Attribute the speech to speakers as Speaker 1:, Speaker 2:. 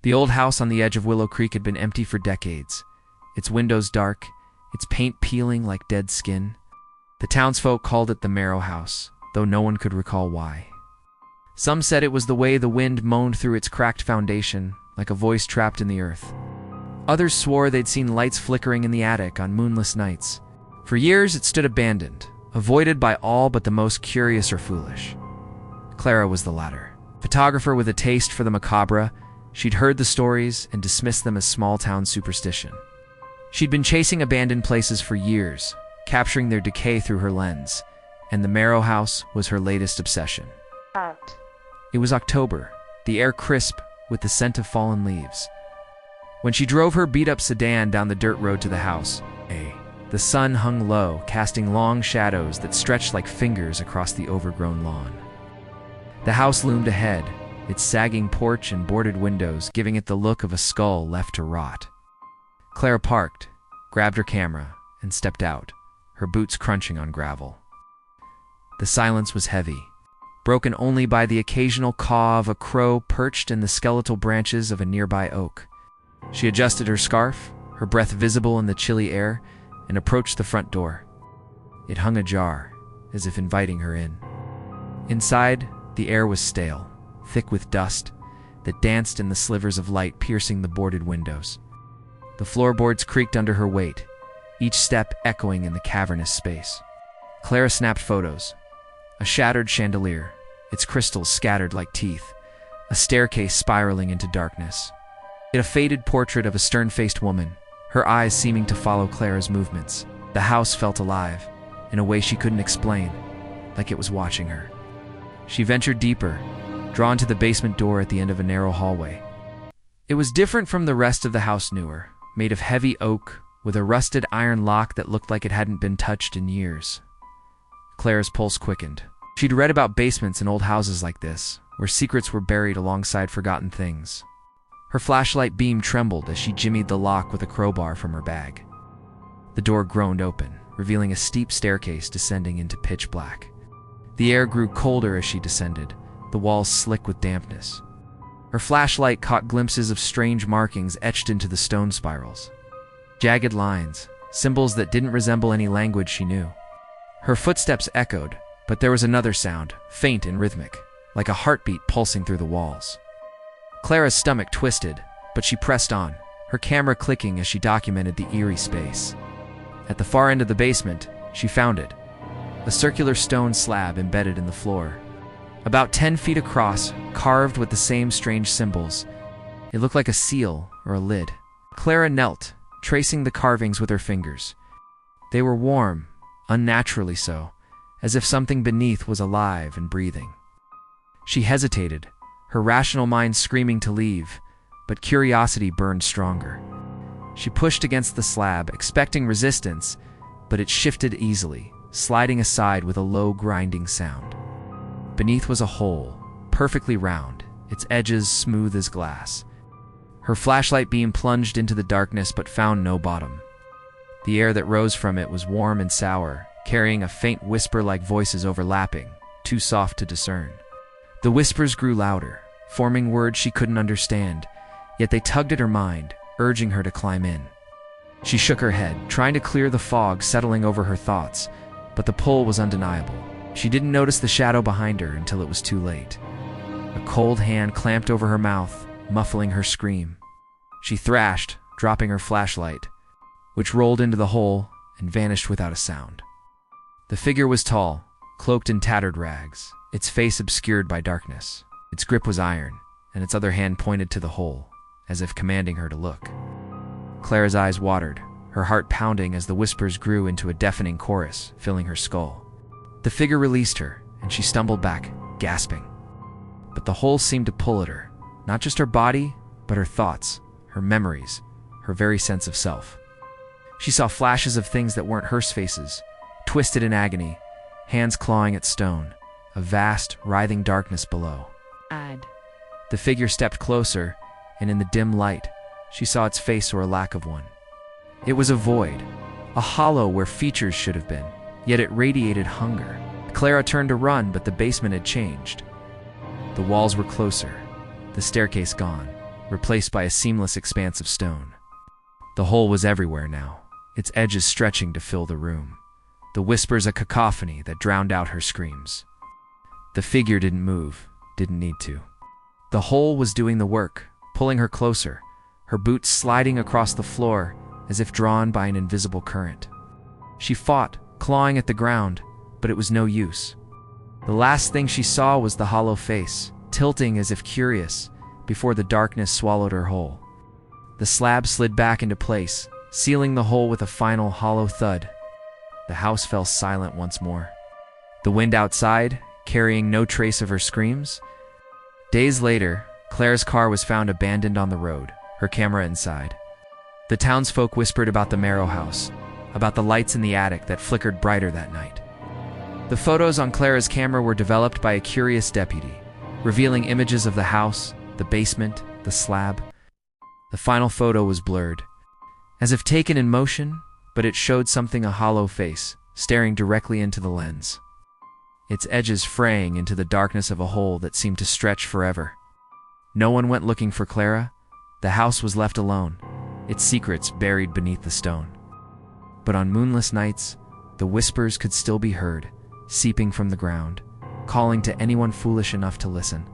Speaker 1: The old house on the edge of Willow Creek had been empty for decades, its windows dark, its paint peeling like dead skin. The townsfolk called it the Marrow House, though no one could recall why. Some said it was the way the wind moaned through its cracked foundation, like a voice trapped in the earth. Others swore they'd seen lights flickering in the attic on moonless nights. For years it stood abandoned, avoided by all but the most curious or foolish. Clara was the latter. Photographer with a taste for the macabre, she'd heard the stories and dismissed them as small-town superstition. She'd been chasing abandoned places for years, capturing their decay through her lens, and the Marrow House was her latest obsession. It was October, the air crisp with the scent of fallen leaves. When she drove her beat-up sedan down the dirt road to the house, the sun hung low, casting long shadows that stretched like fingers across the overgrown lawn. The house loomed ahead, its sagging porch and boarded windows giving it the look of a skull left to rot. Clara parked, grabbed her camera, and stepped out, her boots crunching on gravel. The silence was heavy, broken only by the occasional caw of a crow perched in the skeletal branches of a nearby oak. She adjusted her scarf, her breath visible in the chilly air, and approached the front door. It hung ajar, as if inviting her in. Inside, the air was stale, thick with dust, that danced in the slivers of light piercing the boarded windows. The floorboards creaked under her weight, each step echoing in the cavernous space. Clara snapped photos. A shattered chandelier, its crystals scattered like teeth, a staircase spiraling into darkness. A faded portrait of a stern-faced woman, her eyes seeming to follow Clara's movements. The house felt alive, in a way she couldn't explain, like it was watching her. She ventured deeper, drawn to the basement door at the end of a narrow hallway. It was different from the rest of the house newer, made of heavy oak, with a rusted iron lock that looked like it hadn't been touched in years. Clara's pulse quickened. She'd read about basements in old houses like this, where secrets were buried alongside forgotten things. Her flashlight beam trembled as she jimmied the lock with a crowbar from her bag. The door groaned open, revealing a steep staircase descending into pitch black. The air grew colder as she descended, the walls slick with dampness. Her flashlight caught glimpses of strange markings etched into the stone spirals. Jagged lines, symbols that didn't resemble any language she knew. Her footsteps echoed, but there was another sound, faint and rhythmic, like a heartbeat pulsing through the walls. Clara's stomach twisted, but she pressed on, her camera clicking as she documented the eerie space. At the far end of the basement, she found it, a circular stone slab embedded in the floor. About 10 feet across, carved with the same strange symbols. It looked like a seal or a lid. Clara knelt, tracing the carvings with her fingers. They were warm, unnaturally so, as if something beneath was alive and breathing. She hesitated, her rational mind screaming to leave, but curiosity burned stronger. She pushed against the slab, expecting resistance, but it shifted easily, sliding aside with a low grinding sound. Beneath was a hole, perfectly round, its edges smooth as glass. Her flashlight beam plunged into the darkness but found no bottom. The air that rose from it was warm and sour, carrying a faint whisper like voices overlapping, too soft to discern. The whispers grew louder, forming words she couldn't understand, yet they tugged at her mind, urging her to climb in. She shook her head, trying to clear the fog settling over her thoughts, but the pull was undeniable. She didn't notice the shadow behind her until it was too late. A cold hand clamped over her mouth, muffling her scream. She thrashed, dropping her flashlight, which rolled into the hole and vanished without a sound. The figure was tall, cloaked in tattered rags, its face obscured by darkness. Its grip was iron, and its other hand pointed to the hole, as if commanding her to look. Clara's eyes watered, her heart pounding as the whispers grew into a deafening chorus, filling her skull. The figure released her, and she stumbled back, gasping. But the hole seemed to pull at her, not just her body, but her thoughts, her memories, her very sense of self. She saw flashes of things that weren't her faces, twisted in agony, hands clawing at stone, a vast, writhing darkness below. The figure stepped closer, and in the dim light, she saw its face or a lack of one. It was a void, a hollow where features should have been, yet it radiated hunger. Clara turned to run, but the basement had changed. The walls were closer, the staircase gone, replaced by a seamless expanse of stone. The hole was everywhere now, its edges stretching to fill the room, the whispers a cacophony that drowned out her screams. The figure didn't move, didn't need to. The hole was doing the work, pulling her closer, her boots sliding across the floor as if drawn by an invisible current. She fought, clawing at the ground, but it was no use. The last thing she saw was the hollow face, tilting as if curious, before the darkness swallowed her whole. The slab slid back into place, sealing the hole with a final hollow thud. The house fell silent once more. The wind outside, carrying no trace of her screams. Days later, Claire's car was found abandoned on the road, her camera inside. The townsfolk whispered about the Marrow house, about the lights in the attic that flickered brighter that night. The photos on Clara's camera were developed by a curious deputy, revealing images of the house, the basement, the slab. The final photo was blurred, as if taken in motion, but it showed something a hollow face, staring directly into the lens, its edges fraying into the darkness of a hole that seemed to stretch forever. No one went looking for Clara. The house was left alone, its secrets buried beneath the stone. But on moonless nights, the whispers could still be heard, seeping from the ground, calling to anyone foolish enough to listen.